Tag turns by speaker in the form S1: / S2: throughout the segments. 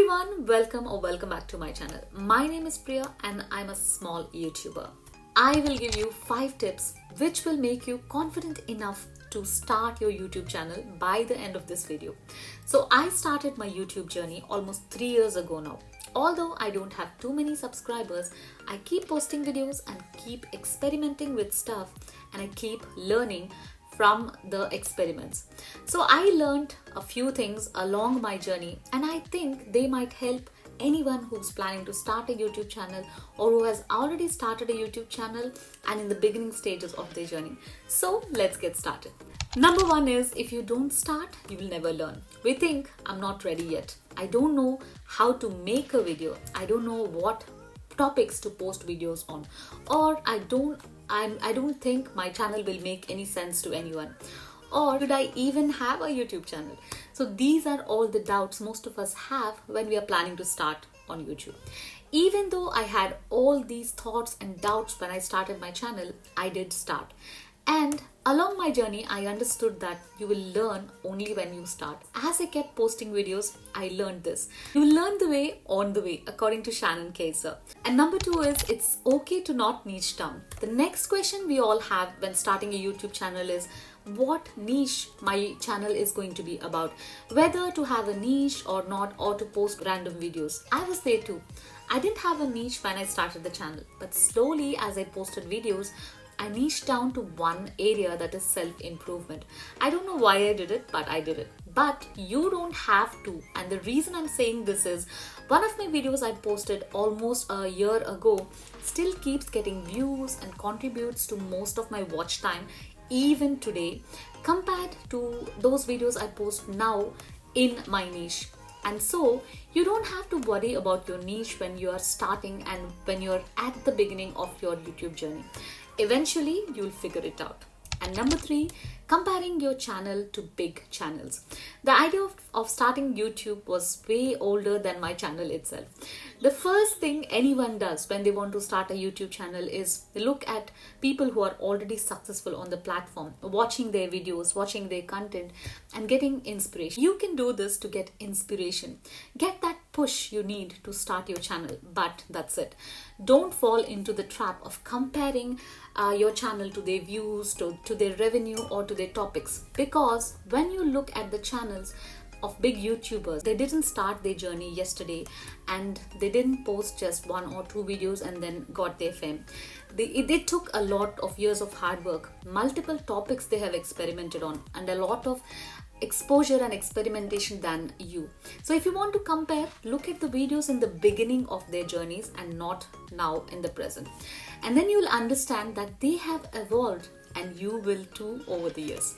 S1: everyone, welcome back to my channel. My name is Priya and I'm a small YouTuber. I will give you 5 tips which will make you confident enough to start your YouTube channel by the end of this video. So I started my YouTube journey almost 3 years ago now. Although I don't have too many subscribers, I keep posting videos and keep experimenting with stuff, and I keep learning from the experiments. So I learned a few things along my journey, and I think they might help anyone who's planning to start a YouTube channel or who has already started a YouTube channel and in the beginning stages of their journey. So let's get started. Number 1 is, if you don't start, you will never learn. We think, I'm not ready yet. I don't know how to make a video. I don't know what topics to post videos on, or I don't think my channel will make any sense to anyone, or should I even have a YouTube channel? So these are all the doubts most of us have when we are planning to start on YouTube. Even though I had all these thoughts and doubts when I started my channel, I did start. And along my journey, I understood that you will learn only when you start. As I kept posting videos, I learned this. You learn the way on the way, according to Shannon Kaiser. And number 2 is, it's okay to not niche down. The next question we all have when starting a YouTube channel is, what niche my channel is going to be about? Whether to have a niche or not, or to post random videos. I was there too. I didn't have a niche when I started the channel, but slowly as I posted videos, I niched down to one area, that is self-improvement. I don't know why I did it, but I did it. But you don't have to. And the reason I'm saying this is, one of my videos I posted almost a year ago still keeps getting views and contributes to most of my watch time even today, compared to those videos I post now in my niche. And so you don't have to worry about your niche when you are starting and when you're at the beginning of your YouTube journey. Eventually, you'll figure it out. And number 3, comparing your channel to big channels. The idea of starting YouTube was way older than my channel itself. The first thing anyone does when they want to start a YouTube channel is look at people who are already successful on the platform, watching their videos, watching their content, and getting inspiration. You can do this to get inspiration. Get that push you need to start your channel, but that's it. Don't fall into the trap of comparing your channel to their views, to their revenue, or to their topics. Because when you look at the channels of big YouTubers, they didn't start their journey yesterday, and they didn't post just 1 or 2 videos and then got their fame. They took a lot of years of hard work, multiple topics they have experimented on, and a lot of exposure and experimentation than you. So if you want to compare, look at the videos in the beginning of their journeys and not now in the present. And then you'll understand that they have evolved, and you will too over the years.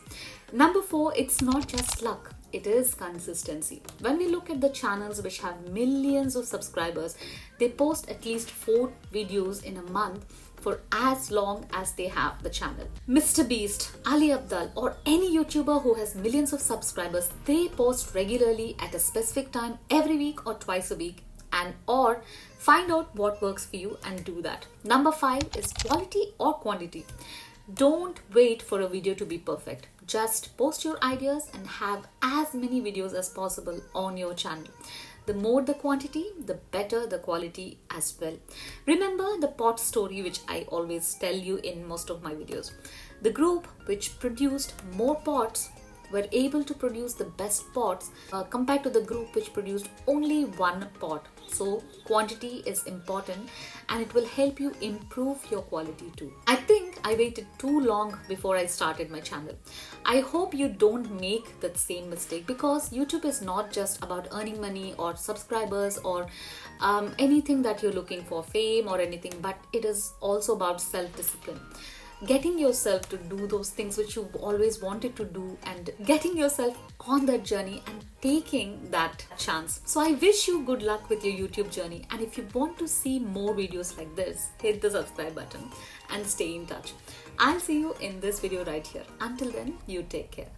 S1: Number 4, it's not just luck. It is consistency. When we look at the channels which have millions of subscribers, they post at least 4 videos in a month for as long as they have the channel. Mr. Beast, Ali Abdaal, or any YouTuber who has millions of subscribers, they post regularly at a specific time every week or twice a week, and or find out what works for you and do that. Number 5 is quality or quantity. Don't wait for a video to be perfect. Just post your ideas and have as many videos as possible on your channel. The more the quantity, the better the quality as well. Remember the pot story, which I always tell you in most of my videos. The group which produced more pots were able to produce the best pots compared to the group which produced only 1 pot. So quantity is important, and it will help you improve your quality too. I think I waited too long before I started my channel. I hope you don't make that same mistake, because YouTube is not just about earning money or subscribers or anything that you're looking for, fame or anything, but it is also about self-discipline. Getting yourself to do those things which you've always wanted to do, and getting yourself on that journey and taking that chance. So I wish you good luck with your YouTube journey, and if you want to see more videos like this, hit the subscribe button and stay in touch. I'll see you in this video right here. Until then, you take care.